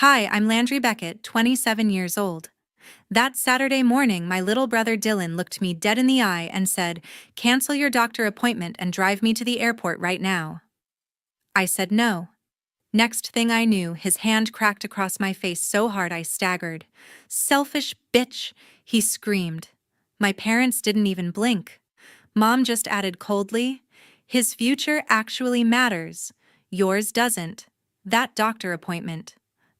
Hi, I'm Landry Beckett, 27 years old. That Saturday morning, my little brother Dylan looked me dead in the eye and said, "Cancel your doctor appointment and drive me to the airport right now." I said no. Next thing I knew, his hand cracked across my face so hard I staggered. "Selfish bitch!" he screamed. My parents didn't even blink. Mom just added coldly, "His future actually matters. Yours doesn't. That doctor appointment.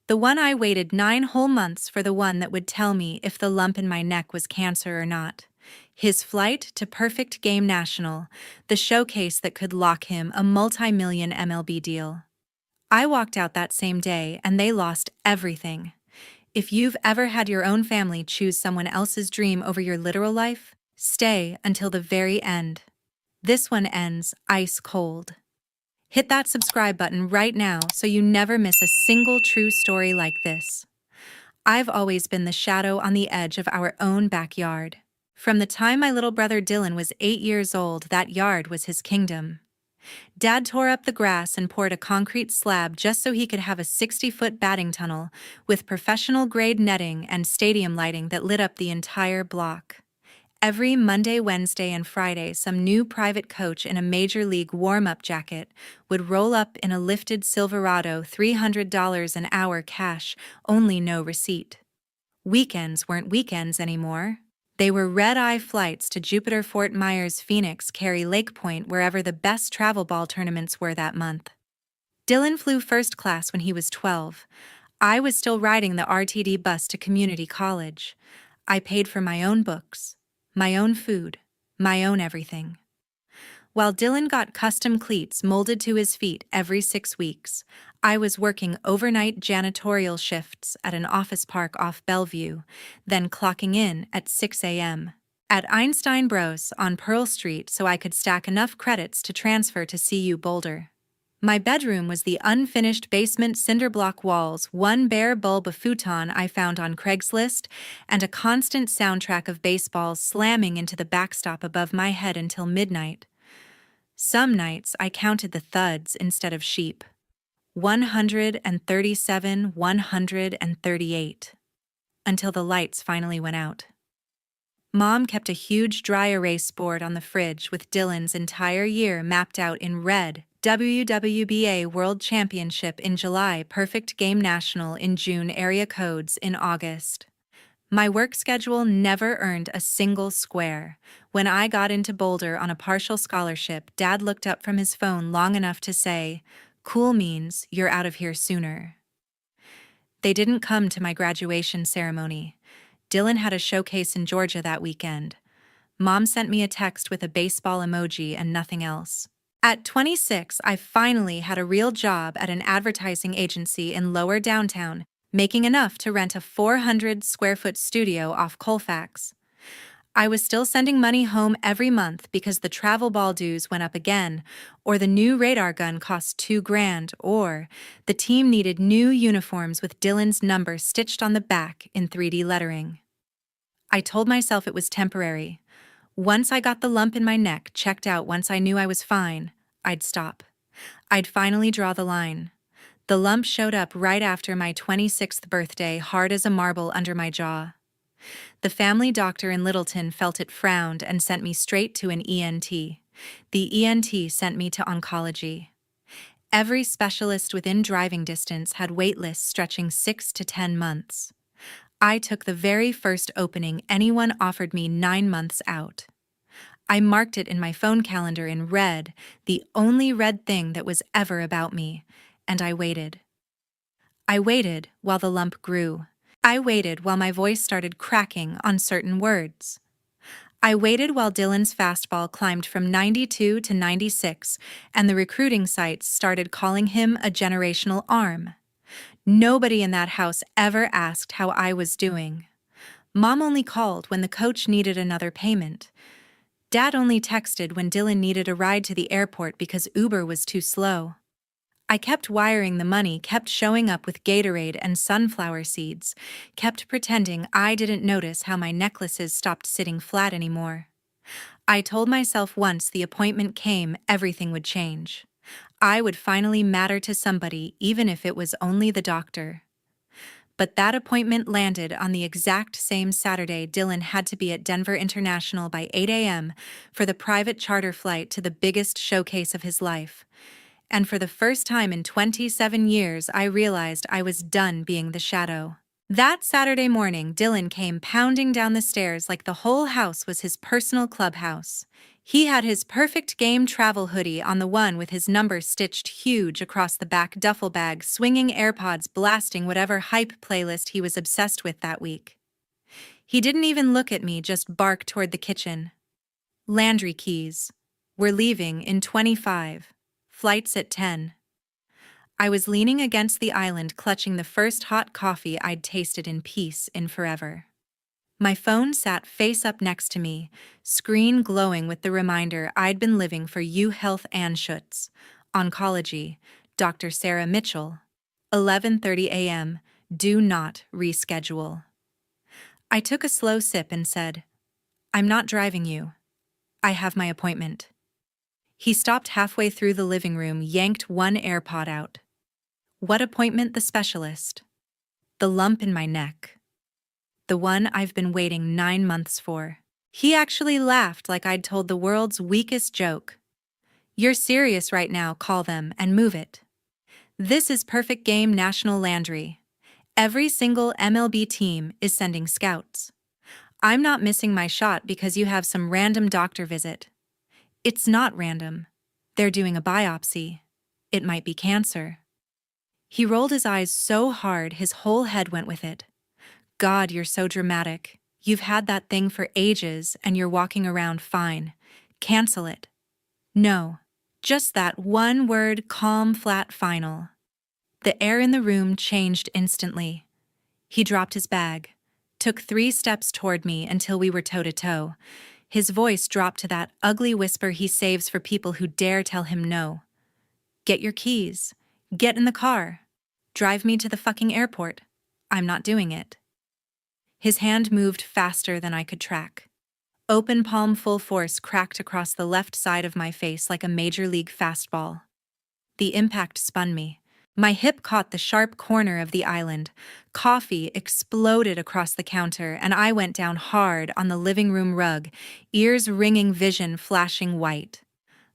The one I waited 9 whole months for, the one that would tell me if the lump in my neck was cancer or not. His flight to Perfect Game National, the showcase that could lock him a multi-million MLB deal. I walked out that same day and they lost everything. If you've ever had your own family choose someone else's dream over your literal life, stay until the very end. This one ends ice cold. Hit that subscribe button right now so you never miss a single true story like this. I've always been the shadow on the edge of our own backyard. From the time my little brother Dylan was 8 years old, that yard was his kingdom. Dad tore up the grass and poured a concrete slab just so he could have a 60-foot batting tunnel with professional-grade netting and stadium lighting that lit up the entire block. Every Monday, Wednesday, and Friday, some new private coach in a major league warm-up jacket would roll up in a lifted Silverado, $300 an hour cash, only no receipt. Weekends weren't weekends anymore. They were red-eye flights to Jupiter, Fort Myers, Phoenix, Cary, Lake Point, wherever the best travel ball tournaments were that month. Dylan flew first class when he was 12. I was still riding the RTD bus to community college. I paid for my own books, my own food, my own everything. While Dylan got custom cleats molded to his feet every 6 weeks, I was working overnight janitorial shifts at an office park off Bellevue, then clocking in at 6 a.m. at Einstein Bros on Pearl Street so I could stack enough credits to transfer to CU Boulder. My bedroom was the unfinished basement cinderblock walls, one bare bulb of futon I found on Craigslist, and a constant soundtrack of baseballs slamming into the backstop above my head until midnight. Some nights I counted the thuds instead of sheep. 137, 138. Until the lights finally went out. Mom kept a huge dry erase board on the fridge with Dylan's entire year mapped out in red. WWBA World Championship in July, Perfect Game National in June, area codes in August. My work schedule never earned a single square. When I got into Boulder on a partial scholarship, Dad looked up from his phone long enough to say, "Cool means you're out of here sooner." They didn't come to my graduation ceremony. Dylan had a showcase in Georgia that weekend. Mom sent me a text with a baseball emoji and nothing else. At 26, I finally had a real job at an advertising agency in lower downtown, making enough to rent a 400-square-foot studio off Colfax. I was still sending money home every month because the travel ball dues went up again, or the new radar gun cost $2,000, or the team needed new uniforms with Dylan's number stitched on the back in 3D lettering. I told myself it was temporary. Once I got the lump in my neck checked out, once I knew I was fine, I'd stop. I'd finally draw the line. The lump showed up right after my 26th birthday, hard as a marble under my jaw. The family doctor in Littleton felt it, frowned, and sent me straight to an ENT. The ENT sent me to oncology. Every specialist within driving distance had wait lists stretching 6 to 10 months. I took the very first opening anyone offered me 9 months out. I marked it in my phone calendar in red, the only red thing that was ever about me, and I waited. I waited while the lump grew. I waited while my voice started cracking on certain words. I waited while Dylan's fastball climbed from 92 to 96, and the recruiting sites started calling him a generational arm. Nobody in that house ever asked how I was doing. Mom only called when the coach needed another payment. Dad only texted when Dylan needed a ride to the airport because Uber was too slow. I kept wiring the money, kept showing up with Gatorade and sunflower seeds, kept pretending I didn't notice how my necklaces stopped sitting flat anymore. I told myself once the appointment came, everything would change. I would finally matter to somebody, even if it was only the doctor. But that appointment landed on the exact same Saturday Dylan had to be at Denver International by 8 a.m. for the private charter flight to the biggest showcase of his life. And for the first time in 27 years, I realized I was done being the shadow. That Saturday morning, Dylan came pounding down the stairs like the whole house was his personal clubhouse. He had his perfect game travel hoodie on, the one with his number stitched huge across the back duffel bag, swinging AirPods, blasting whatever hype playlist he was obsessed with that week. He didn't even look at me, just barked toward the kitchen. Landry keys. We're leaving in 25. Flight's at 10. I was leaning against the island, clutching the first hot coffee I'd tasted in peace in forever. My phone sat face up next to me, screen glowing with the reminder I'd been living for UHealth Anschutz, oncology, Dr. Sarah Mitchell. 11:30 a.m. Do not reschedule. I took a slow sip and said, I'm not driving you. I have my appointment. He stopped halfway through the living room, yanked one AirPod out. What appointment? The specialist. The lump in my neck. The one I've been waiting 9 months for. He actually laughed like I'd told the world's weakest joke. You're serious right now, call them and move it. This is perfect game, National Landry. Every single MLB team is sending scouts. I'm not missing my shot because you have some random doctor visit. It's not random. They're doing a biopsy. It might be cancer. He rolled his eyes so hard his whole head went with it. God, you're so dramatic. You've had that thing for ages and you're walking around fine. Cancel it. No. Just that one word, calm, flat, final. The air in the room changed instantly. He dropped his bag, took 3 steps toward me until we were toe-to-toe. His voice dropped to that ugly whisper he saves for people who dare tell him no. Get your keys. Get in the car. Drive me to the fucking airport. I'm not doing it. His hand moved faster than I could track. Open palm full force cracked across the left side of my face like a major league fastball. The impact spun me. My hip caught the sharp corner of the island. Coffee exploded across the counter, and I went down hard on the living room rug, ears ringing, vision flashing white.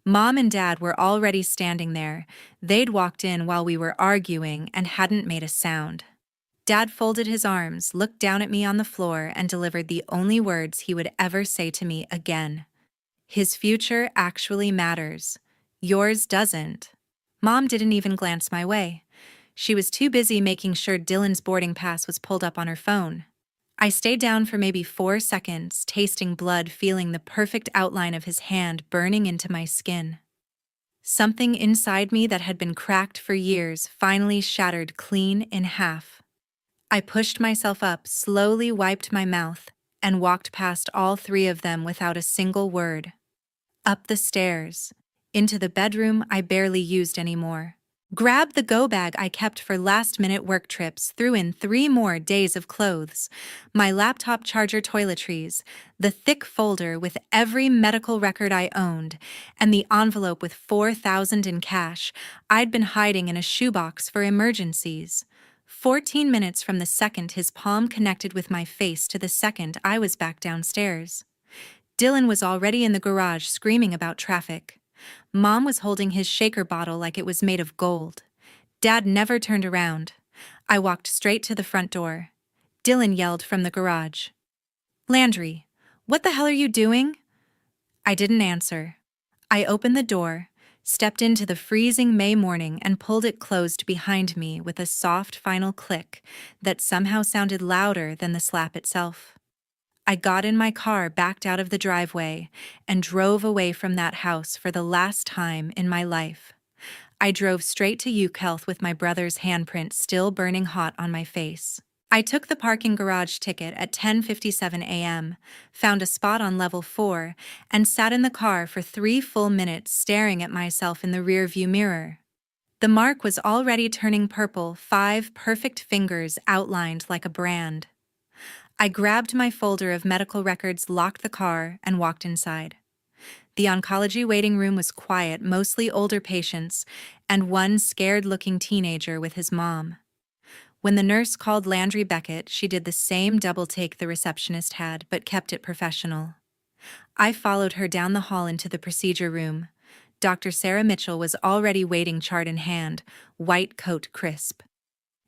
Mom and Dad were already standing there. They'd walked in while we were arguing and hadn't made a sound. Dad folded his arms, looked down at me on the floor, and delivered the only words he would ever say to me again. His future actually matters. Yours doesn't. Mom didn't even glance my way. She was too busy making sure Dylan's boarding pass was pulled up on her phone. I stayed down for maybe 4 seconds, tasting blood, feeling the perfect outline of his hand burning into my skin. Something inside me that had been cracked for years finally shattered clean in half. I pushed myself up, slowly wiped my mouth, and walked past all 3 of them without a single word. Up the stairs, into the bedroom I barely used anymore. Grabbed the go bag I kept for last-minute work trips, threw in 3 more days of clothes, my laptop charger, toiletries, the thick folder with every medical record I owned, and the envelope with $4,000 in cash I'd been hiding in a shoebox for emergencies. 14 minutes from the second his palm connected with my face to the second I was back downstairs. Dylan was already in the garage screaming about traffic. Mom was holding his shaker bottle like it was made of gold. Dad never turned around. I walked straight to the front door. Dylan yelled from the garage. Landry, what the hell are you doing? I didn't answer. I opened the door, stepped into the freezing May morning, and pulled it closed behind me with a soft final click that somehow sounded louder than the slap itself. I got in my car, backed out of the driveway, and drove away from that house for the last time in my life. I drove straight to UHealth with my brother's handprint still burning hot on my face. I took the parking garage ticket at 10:57 a.m., found a spot on level 4, and sat in the car for 3 full minutes staring at myself in the rearview mirror. The mark was already turning purple, 5 perfect fingers outlined like a brand. I grabbed my folder of medical records, locked the car, and walked inside. The oncology waiting room was quiet, mostly older patients, and one scared-looking teenager with his mom. When the nurse called Landry Beckett, she did the same double take the receptionist had, but kept it professional. I followed her down the hall into the procedure room. Dr. Sarah Mitchell was already waiting, chart in hand, white coat crisp.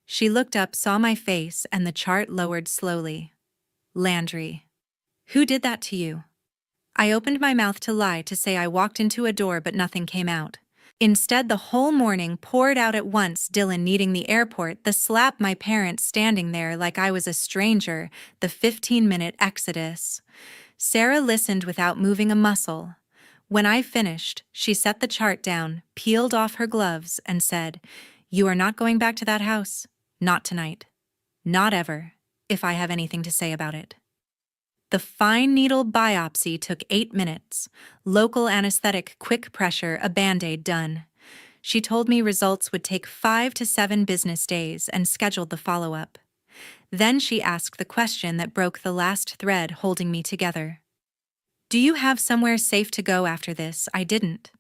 She looked up, saw my face, and the chart lowered slowly. Landry. Who did that to you? I opened my mouth to lie, to say I walked into a door but nothing came out. Instead, the whole morning poured out at once. Dylan needing the airport, the slap, my parents standing there like I was a stranger, the 15-minute exodus. Sarah listened without moving a muscle. When I finished, she set the chart down, peeled off her gloves, and said, "You are not going back to that house. Not tonight. Not ever, if I have anything to say about it." The fine needle biopsy took 8 minutes. Local anesthetic, quick pressure, a Band-Aid done. She told me results would take 5 to 7 business days and scheduled the follow-up. Then she asked the question that broke the last thread holding me together. "Do you have somewhere safe to go after this?" I didn't.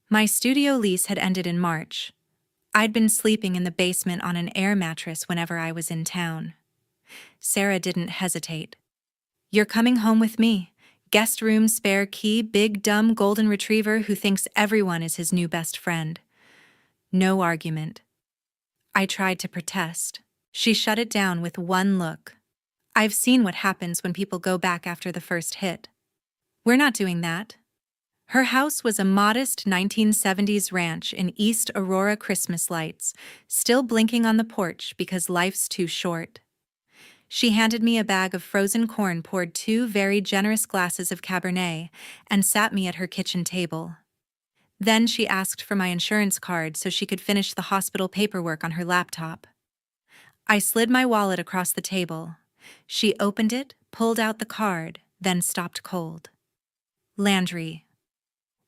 My studio lease had ended in March. I'd been sleeping in the basement on an air mattress whenever I was in town. Sarah didn't hesitate. "You're coming home with me. Guest room, spare key, big dumb golden retriever who thinks everyone is his new best friend." No argument. I tried to protest. She shut it down with one look. "I've seen what happens when people go back after the first hit. We're not doing that." Her house was a modest 1970s ranch in East Aurora, Christmas lights, still blinking on the porch because life's too short. She handed me a bag of frozen corn, poured 2 very generous glasses of Cabernet, and sat me at her kitchen table. Then she asked for my insurance card so she could finish the hospital paperwork on her laptop. I slid my wallet across the table. She opened it, pulled out the card, then stopped cold. "Landry,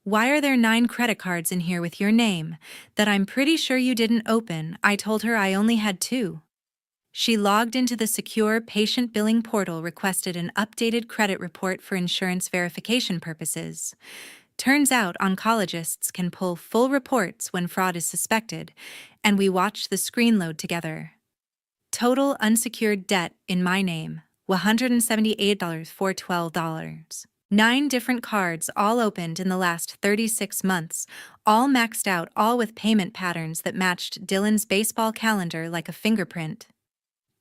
why are there 9 credit cards in here with your name that I'm pretty sure you didn't open?" I told her I only had 2. She logged into the secure patient billing portal, requested an updated credit report for insurance verification purposes. Turns out oncologists can pull full reports when fraud is suspected, and we watched the screen load together. Total unsecured debt in my name, $178 for $12. 9 different cards, all opened in the last 36 months, all maxed out, all with payment patterns that matched Dylan's baseball calendar like a fingerprint.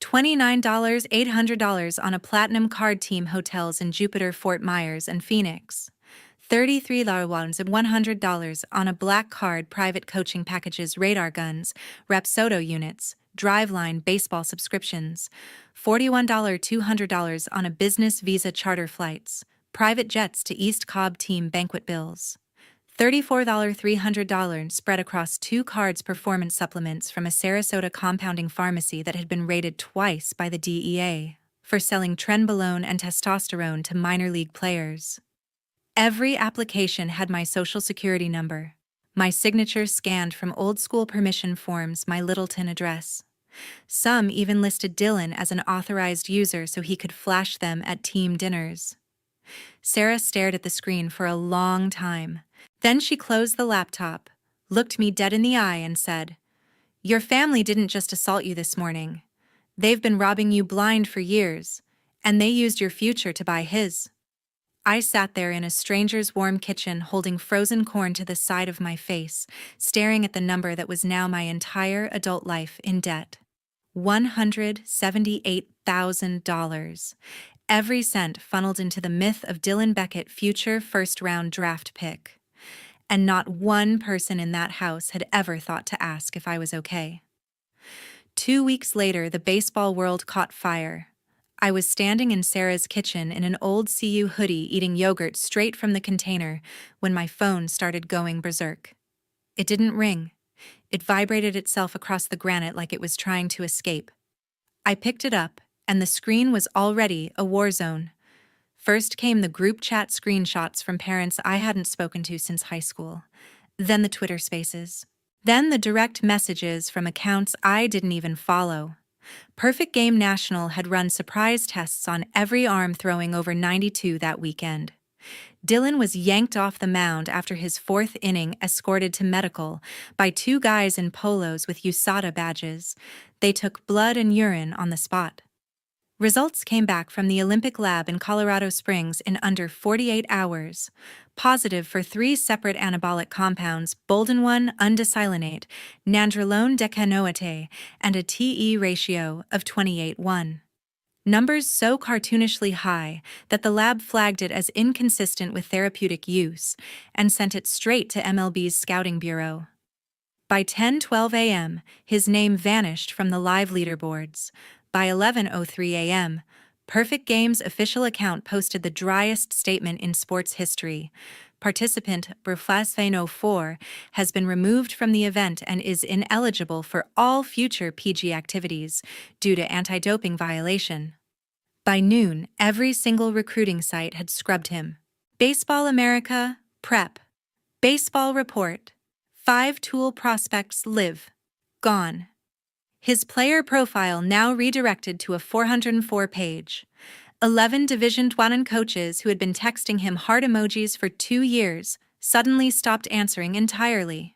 $29, $800 on a platinum card, team hotels in Jupiter, Fort Myers, and Phoenix. $33 and $100 on a black card, private coaching packages, radar guns, Rapsodo units, Driveline baseball subscriptions. $41, $200 on a business visa, charter flights, private jets to East Cobb, team banquet bills. $34, $300 spread across 2 cards, performance supplements from a Sarasota compounding pharmacy that had been raided twice by the DEA for selling trenbolone and testosterone to minor league players. Every application had my social security number, my signature scanned from old-school permission forms, my Littleton address. Some even listed Dylan as an authorized user so he could flash them at team dinners. Sarah stared at the screen for a long time. Then she closed the laptop, looked me dead in the eye, and said, "Your family didn't just assault you this morning. They've been robbing you blind for years, and they used your future to buy his." I sat there in a stranger's warm kitchen, holding frozen corn to the side of my face, staring at the number that was now my entire adult life in debt. $178,000. Every cent funneled into the myth of Dylan Beckett, future first-round draft pick. And not one person in that house had ever thought to ask if I was okay. 2 weeks later, the baseball world caught fire. I was standing in Sarah's kitchen in an old CU hoodie, eating yogurt straight from the container, when my phone started going berserk. It didn't ring. It vibrated itself across the granite like it was trying to escape. I picked it up, and the screen was already a war zone. First came the group chat screenshots from parents I hadn't spoken to since high school. Then the Twitter spaces. Then the direct messages from accounts I didn't even follow. Perfect Game National had run surprise tests on every arm, throwing over 92 that weekend. Dylan was yanked off the mound after his fourth inning, escorted to medical by two guys in polos with USADA badges. They took blood and urine on the spot. Results came back from the Olympic lab in Colorado Springs in under 48 hours. Positive for three separate anabolic compounds: bolden-1 undesylonate, nandrolone decanoate, and a TE ratio of 28:1. Numbers so cartoonishly high that the lab flagged it as inconsistent with therapeutic use and sent it straight to MLB's scouting bureau. By 10:12 a.m., his name vanished from the live leaderboards. By 11:03 a.m., Perfect Game's official account posted the driest statement in sports history. Participant Brflasveno4 has been removed from the event and is ineligible for all future PG activities due to anti-doping violation. By noon, every single recruiting site had scrubbed him. Baseball America, Prep. Baseball Report. 5 Tool prospects live. Gone. His player profile now redirected to a 404-page. 11 Division I coaches who had been texting him heart emojis for 2 years suddenly stopped answering entirely.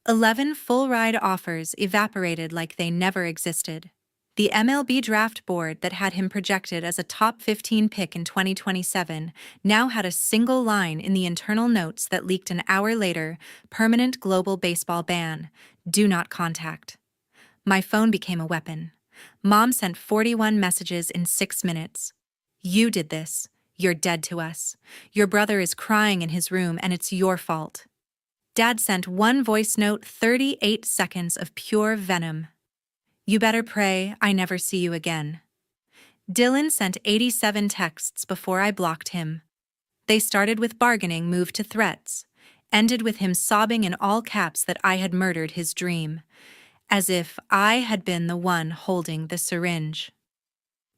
11 full-ride offers evaporated like they never existed. The MLB draft board that had him projected as a top 15 pick in 2027 now had a single line in the internal notes that leaked an hour later: permanent global baseball ban. Do not contact. My phone became a weapon. Mom sent 41 messages in 6 minutes. You did this. You're dead to us. Your brother is crying in his room and it's your fault. Dad sent one voice note, 38 seconds of pure venom. You better pray I never see you again. Dylan sent 87 texts before I blocked him. They started with bargaining, moved to threats, ended with him sobbing in all caps that I had murdered his dream, as if I had been the one holding the syringe.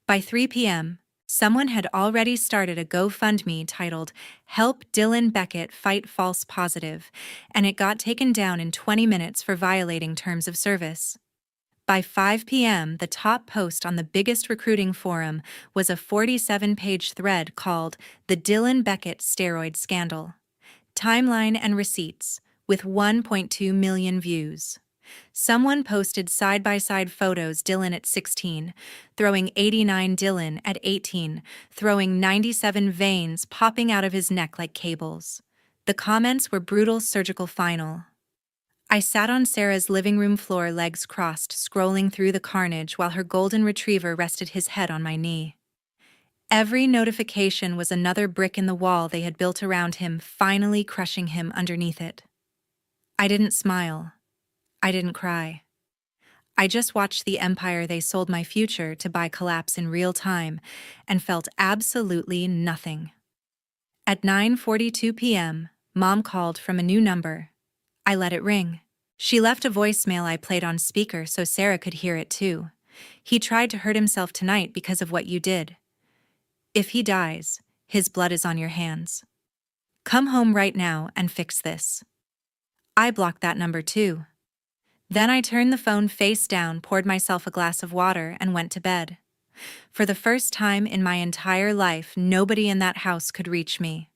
By 3 p.m., someone had already started a GoFundMe titled "Help Dylan Beckett Fight False Positive," and it got taken down in 20 minutes for violating terms of service. By 5 p.m., the top post on the biggest recruiting forum was a 47-page thread called "The Dylan Beckett Steroid Scandal." Timeline and receipts, with 1.2 million views. Someone posted side-by-side photos: Dylan at 16, throwing 89 Dylan at 18, throwing 97 veins popping out of his neck like cables. The comments were brutal surgical final. I sat on Sarah's living room floor, legs crossed, scrolling through the carnage while her golden retriever rested his head on my knee. Every notification was another brick in the wall they had built around him, finally crushing him underneath it. I didn't smile. I didn't cry. I just watched the empire they sold my future to buy collapse in real time and felt absolutely nothing. At 9:42 p.m., Mom called from a new number. I let it ring. She left a voicemail I played on speaker so Sarah could hear it too. He tried to hurt himself tonight because of what you did. If he dies, his blood is on your hands. Come home right now and fix this. I blocked that number too. Then I turned the phone face down, poured myself a glass of water, and went to bed. For the first time in my entire life, nobody in that house could reach me.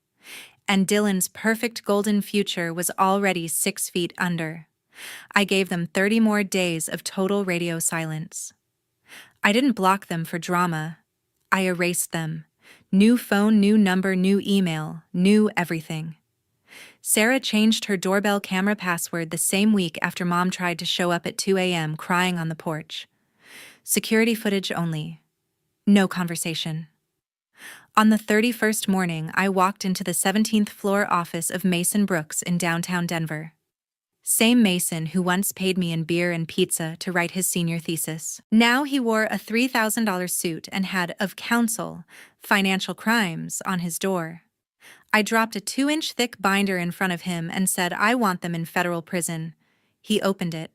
And Dylan's perfect golden future was already 6 feet under. I gave them 30 more days of total radio silence. I didn't block them for drama. I erased them. New phone, new number, new email, new everything. Sarah changed her doorbell camera password the same week after Mom tried to show up at 2 a.m. crying on the porch. Security footage only. No conversation. On the 31st morning, I walked into the 17th floor office of Mason Brooks in downtown Denver. Same Mason who once paid me in beer and pizza to write his senior thesis. Now he wore a $3,000 suit and had "of counsel, financial crimes" on his door. I dropped a 2-inch thick binder in front of him and said, "I want them in federal prison." He opened it.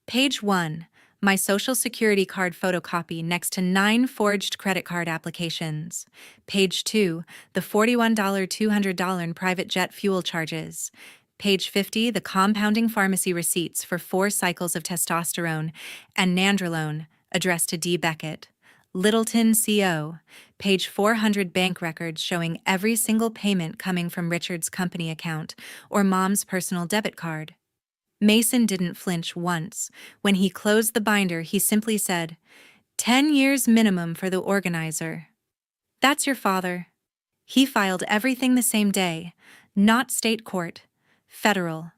Page 1. My social security card photocopy next to 9 forged credit card applications. Page 2. The $41 $200 in private jet fuel charges. Page 50. The compounding pharmacy receipts for 4 cycles of testosterone and nandrolone, addressed to D. Beckett. Littleton CO, page 400 bank records showing every single payment coming from Richard's company account or Mom's personal debit card. Mason didn't flinch once. When he closed the binder, he simply said, 10 years minimum for the organizer. That's your father. He filed everything the same day, not state court, federal.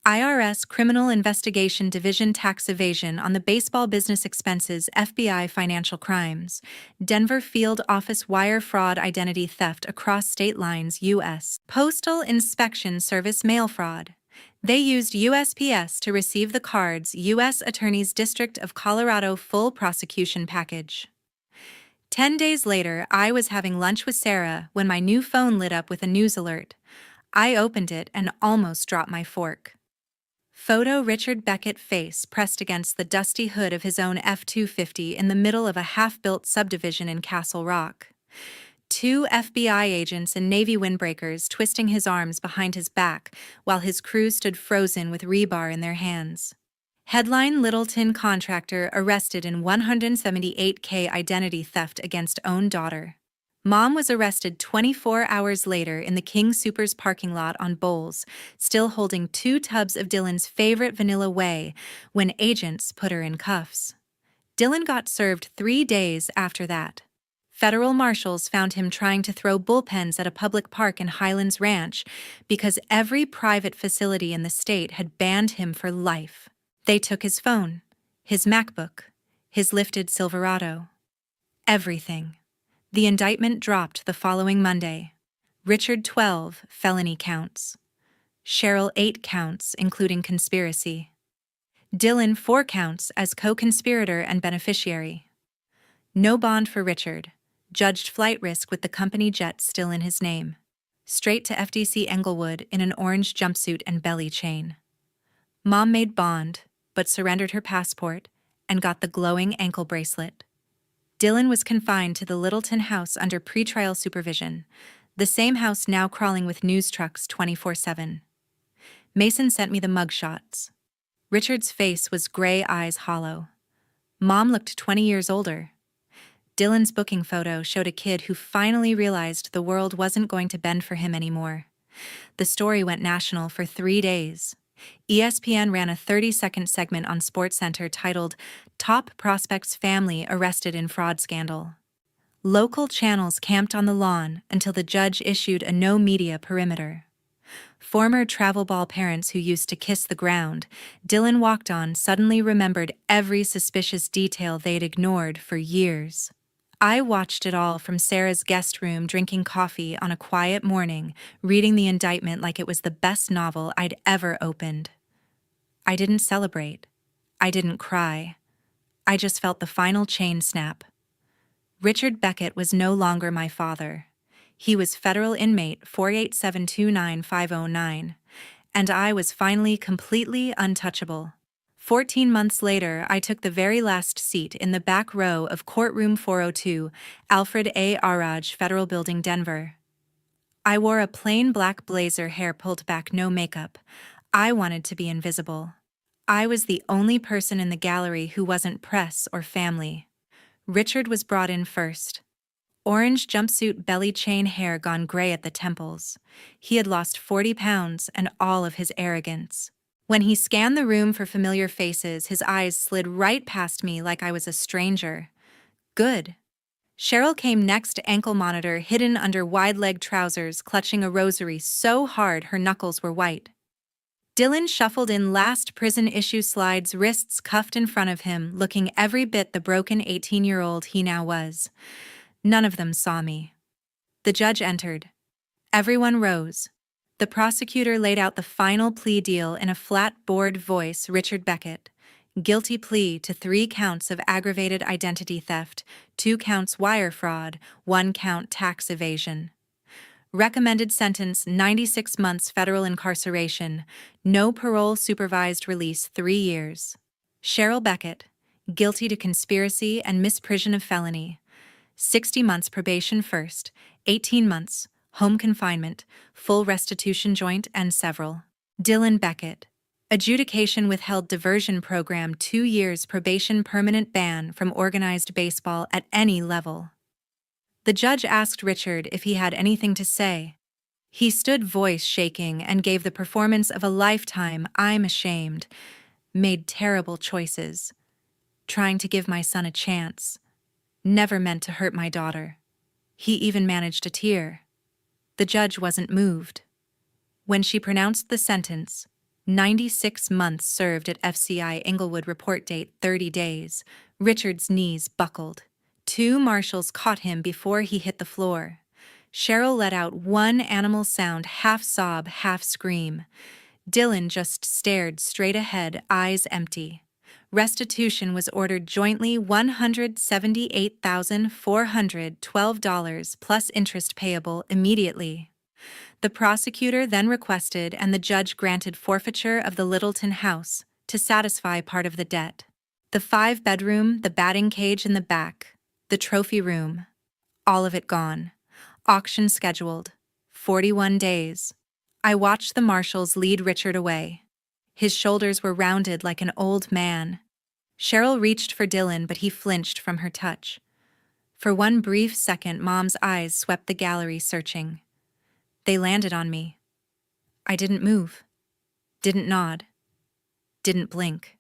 IRS Criminal Investigation Division tax evasion on the baseball business expenses, FBI financial crimes, Denver field office wire fraud, identity theft across state lines, U.S. Postal Inspection Service mail fraud. They used USPS to receive the cards, U.S. Attorney's District of Colorado full prosecution package. 10 days later, I was having lunch with Sarah when my new phone lit up with a news alert. I opened it and almost dropped my fork. Photo: Richard Beckett face pressed against the dusty hood of his own F-250 in the middle of a half-built subdivision in Castle Rock. 2 FBI agents in Navy windbreakers twisting his arms behind his back while his crew stood frozen with rebar in their hands. Headline: Littleton contractor arrested in $178K identity theft against own daughter. Mom was arrested 24 hours later in the King Soopers parking lot on Bowles, still holding 2 tubs of Dylan's favorite vanilla whey when agents put her in cuffs. Dylan got served 3 days after that. Federal marshals found him trying to throw bullpens at a public park in Highlands Ranch because every private facility in the state had banned him for life. They took his phone, his MacBook, his lifted Silverado. Everything. The indictment dropped the following Monday. Richard 12 felony counts. Cheryl 8 counts, including conspiracy. Dylan 4 counts as co-conspirator and beneficiary. No bond for Richard. Judged flight risk with the company jet still in his name. Straight to FDC Englewood in an orange jumpsuit and belly chain. Mom made bond, but surrendered her passport and got the glowing ankle bracelet. Dylan was confined to the Littleton house under pretrial supervision, the same house now crawling with news trucks 24/7. Mason sent me the mugshots. Richard's face was gray, eyes hollow. Mom looked 20 years older. Dylan's booking photo showed a kid who finally realized the world wasn't going to bend for him anymore. The story went national for 3 days. ESPN ran a 30-second segment on SportsCenter titled, Top Prospects Family Arrested in Fraud Scandal. Local channels camped on the lawn until the judge issued a no-media perimeter. Former travel ball parents who used to kiss the ground, Dylan walked on, suddenly remembered every suspicious detail they'd ignored for years. I watched it all from Sarah's guest room, drinking coffee on a quiet morning, reading the indictment like it was the best novel I'd ever opened. I didn't celebrate. I didn't cry. I just felt the final chain snap. Richard Beckett was no longer my father. He was federal inmate 48729-509, and I was finally completely untouchable. 14 months later, I took the very last seat in the back row of courtroom 402, Alfred A. Araj Federal Building, Denver. I wore a plain black blazer, hair pulled back, no makeup. I wanted to be invisible. I was the only person in the gallery who wasn't press or family. Richard was brought in first. Orange jumpsuit, belly chain, hair gone gray at the temples. He had lost 40 pounds and all of his arrogance. When he scanned the room for familiar faces, his eyes slid right past me like I was a stranger. Good. Cheryl came next, ankle monitor hidden under wide-leg trousers, clutching a rosary so hard her knuckles were white. Dylan shuffled in last, prison-issue slides, wrists cuffed in front of him, looking every bit the broken 18-year-old he now was. None of them saw me. The judge entered. Everyone rose. The prosecutor laid out the final plea deal in a flat, bored voice. Richard Beckett. Guilty plea to 3 counts of aggravated identity theft, 2 counts wire fraud, 1 count tax evasion. Recommended sentence 96 months federal incarceration, no parole, supervised release 3 years. Cheryl Beckett. Guilty to conspiracy and misprision of felony. 60 months probation first, 18 months, home confinement, full restitution, joint and several. Dylan Beckett. Adjudication withheld diversion program 2 years probation permanent ban from organized baseball at any level. The judge asked Richard if he had anything to say. He stood voice shaking and gave the performance of a lifetime. I'm ashamed. Made terrible choices. Trying to give my son a chance. Never meant to hurt my daughter. He even managed a tear. The judge wasn't moved. When she pronounced the sentence, 96 months served at FCI Inglewood, report date 30 days, Richard's knees buckled. 2 marshals caught him before he hit the floor. Cheryl let out one animal sound, half sob, half scream. Dylan just stared straight ahead, eyes empty. Restitution was ordered jointly, $178,412 plus interest payable immediately. The prosecutor then requested and the judge granted forfeiture of the Littleton house to satisfy part of the debt. The 5-bedroom, the batting cage in the back, the trophy room, all of it gone. Auction scheduled. 41 days. I watched the marshals lead Richard away. His shoulders were rounded like an old man. Cheryl reached for Dylan, but he flinched from her touch. For one brief second, Mom's eyes swept the gallery, searching. They landed on me. I didn't move, didn't nod, didn't blink.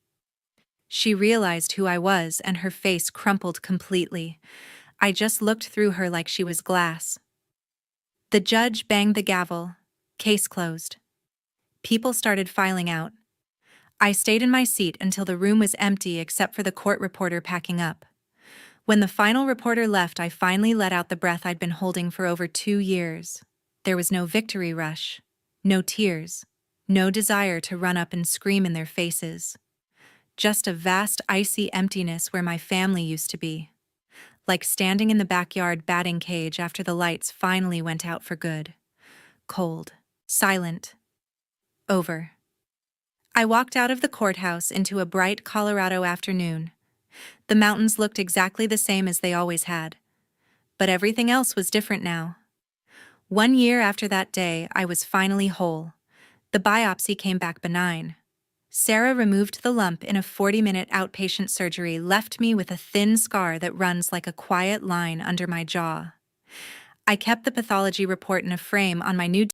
She realized who I was, and her face crumpled completely. I just looked through her like she was glass. The judge banged the gavel. Case closed. People started filing out. I stayed in my seat until the room was empty except for the court reporter packing up. When the final reporter left, I finally let out the breath I'd been holding for over 2 years. There was no victory rush, no tears, no desire to run up and scream in their faces. Just a vast, icy emptiness where my family used to be. Like standing in the backyard batting cage after the lights finally went out for good. Cold, silent, over. I walked out of the courthouse into a bright Colorado afternoon. The mountains looked exactly the same as they always had. But everything else was different now. 1 year after that day, I was finally whole. The biopsy came back benign. Sarah removed the lump in a 40-minute outpatient surgery, left me with a thin scar that runs like a quiet line under my jaw. I kept the pathology report in a frame on my new